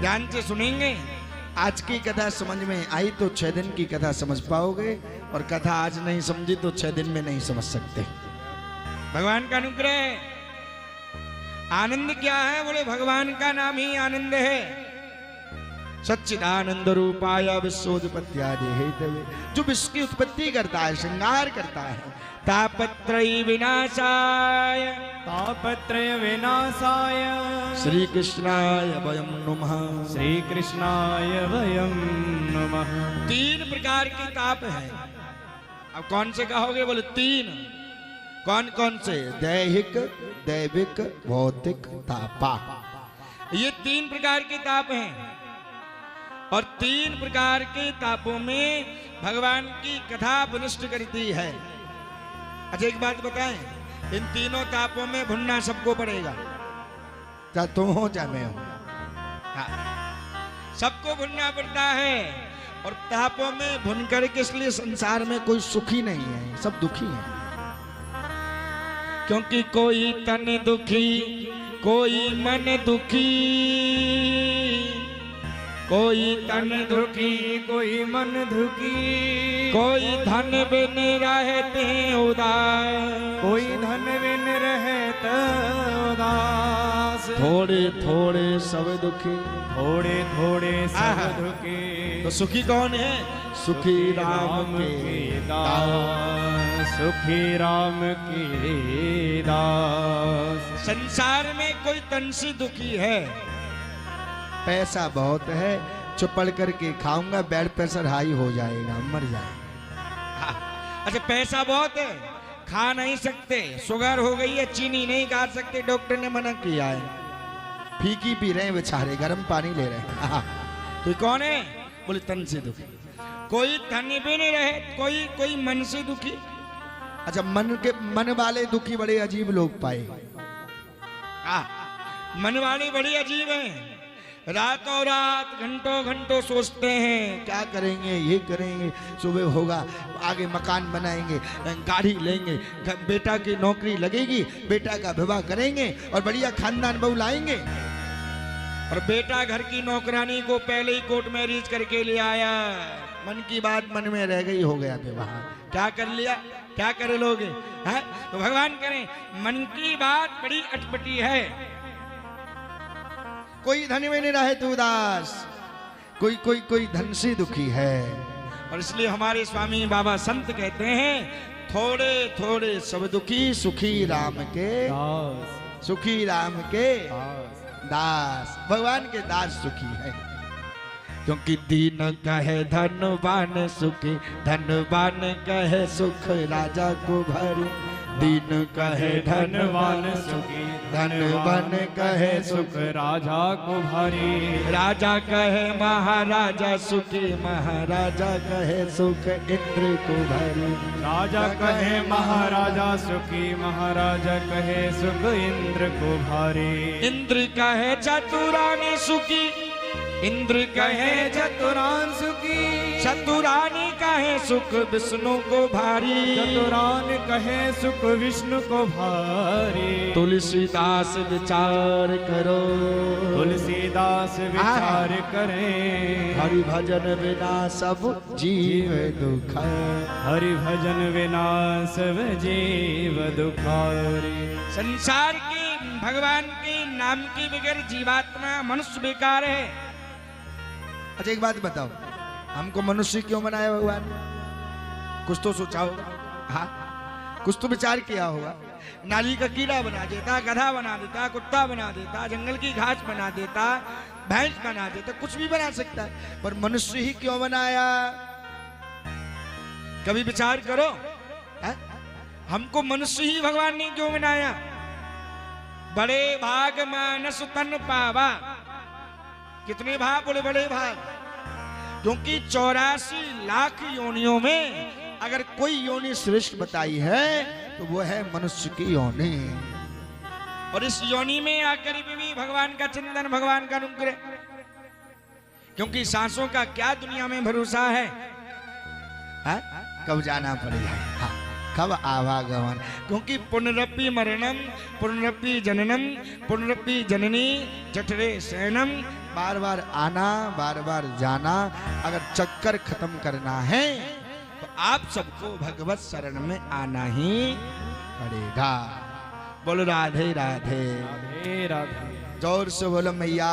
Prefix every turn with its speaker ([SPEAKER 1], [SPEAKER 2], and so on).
[SPEAKER 1] ध्यान से सुनेंगे। आज की कथा समझ में आई तो 6 दिन की कथा समझ पाओगे, और कथा आज नहीं समझी तो 6 दिन में नहीं समझ सकते। भगवान का अनुग्रह। आनंद क्या है? बोले भगवान का नाम ही आनंद है। सच्चिदानंद रूपाय विश्वोत्पत्त्यादि हेतवे, जो विश्व की उत्पत्ति करता है, श्रृंगार करता है। तापत्रय विनाशाय,
[SPEAKER 2] तापत्रय विनाशाय,
[SPEAKER 1] श्री कृष्णाय वयं नमः,
[SPEAKER 2] श्री कृष्णाय वयं नमः।
[SPEAKER 1] 3 प्रकार के ताप है। अब कौन से कहोगे? बोले 3। कौन कौन से? दैहिक, दैविक, भौतिक, तापा। ये 3 प्रकार के ताप हैं। और 3 प्रकार के तापों में भगवान की कथा विनिष्ट करती है। अच्छा एक बात बताएं, इन तीनों तापों में भुनना सबको पड़ेगा, चाहे तुम हो चाहे मैं हो। हाँ, सबको भुनना पड़ता है। और तापों में भुन कर के, इसलिए संसार में कोई सुखी नहीं है, सब दुखी है। क्योंकि कोई तन दुखी, कोई मन दुखी, कोई तन दुखी,
[SPEAKER 2] कोई मन दुखी,
[SPEAKER 1] कोई धन बिन रहते उदास,
[SPEAKER 2] कोई धन बिन रहत उदास।
[SPEAKER 1] थोड़े थोड़े सब दुखी,
[SPEAKER 2] थोड़े थोड़े सब दुखी।
[SPEAKER 1] तो सुखी कौन है? सुखी राम के दास,
[SPEAKER 2] सुखी राम के दास।
[SPEAKER 1] संसार में कोई तन से दुखी है। पैसा बहुत है, चुपड़ करके खाऊंगा, ब्लड प्रेशर हाई हो जाएगा, मर जाएगा। अच्छा पैसा बहुत है, खा नहीं सकते, शुगर हो गई है, चीनी नहीं खा सकते, डॉक्टर ने मना किया है, फीकी पी रहे हैं बेचारे, गर्म पानी ले रहे हैं। तो कौन है? बोले तन से दुखी। कोई धन भी नहीं रहे, कोई मन से दुखी। अच्छा मन वाले दुखी बड़े अजीब लोग पाए। मन वाले बड़े अजीब हैं। रातों रात घंटों घंटों सोचते हैं क्या करेंगे, ये करेंगे, सुबह होगा, आगे मकान बनाएंगे, गाड़ी लेंगे, बेटा की नौकरी लगेगी, बेटा का विवाह करेंगे और बढ़िया खानदान बहू लाएंगे। और बेटा घर की नौकरानी को पहले ही कोर्ट मैरिज करके ले आया, मन की बात मन में रह गई, हो गया विवाह। क्या कर लिया? क्या करे लोग हैं? तो भगवान करें, मन की बात बड़ी अटपटी है। कोई धन में नहीं रहे तो उदास, कोई धन से दुखी है। और इसलिए हमारे स्वामी बाबा संत कहते हैं, थोड़े थोड़े सब दुखी, सुखी राम के
[SPEAKER 2] दास,
[SPEAKER 1] सुखी राम के
[SPEAKER 2] दास।
[SPEAKER 1] दास। भगवान के दास सुखी है। क्योंकि दीन कहे धनवान सुखी, धनवान कहे सुख राजा को भरी। दीन कहे धनवान सुखी, धनवान कहे सुख
[SPEAKER 2] राजा को भारी।
[SPEAKER 1] राजा कहे महाराजा सुखी, महाराजा कहे सुख इंद्र को भरी।
[SPEAKER 2] राजा कहे महाराजा सुखी, महाराजा कहे सुख इंद्र को भारी।
[SPEAKER 1] इंद्र कहे चतुरानी सुखी, इंद्र कहे
[SPEAKER 2] चतुरान सुखी,
[SPEAKER 1] चतुरानी कहे सुख विष्णु को भारी।
[SPEAKER 2] चतुरान कहे सुख विष्णु को भारी।
[SPEAKER 1] तुलसीदास विचार करो,
[SPEAKER 2] तुलसीदास विचार करें।
[SPEAKER 1] हरि भजन बिना सब जीव दुख,
[SPEAKER 2] हरि भजन विना सब जीव दुखारे।
[SPEAKER 1] संसार के भगवान के नाम के बगैर जीवात्मा मनुष्य बेकार है। अच्छा एक बात बताओ, हमको मनुष्य क्यों बनाया भगवान? कुछ तो सोचा होगा, हाँ कुछ तो विचार किया होगा। नाली का कीड़ा बना देता, गधा बना देता, कुत्ता बना देता, जंगल की घास बना देता, भैंस बना देता, कुछ भी बना सकता है, पर मनुष्य ही क्यों बनाया? कभी विचार करो, हमको मनुष्य ही भगवान ने क्यों बनाया? बड़े भाग मानस तन पावा। कितने भाग? बोले बड़े भाग। क्योंकि 84 लाख योनियों में अगर कोई योनि श्रेष्ठ बताई है तो वो है मनुष्य की योनि। और इस योनि में आकर भी भगवान का चिंतन, भगवान का अनुग्रह। क्योंकि सांसों का क्या दुनिया में भरोसा है? कब जाना पड़ेगा, हाँ कब आवागमन, क्योंकि पुनरपि मरणम पुनरपि जननम पुनरपि जननी जठरे शयनम, बार बार आना बार बार जाना। अगर चक्कर खत्म करना है तो आप सबको भगवत शरण में आना ही पड़ेगा। बोलो राधे राधे,
[SPEAKER 2] राधे राधे।
[SPEAKER 1] जोर से बोलो मैया।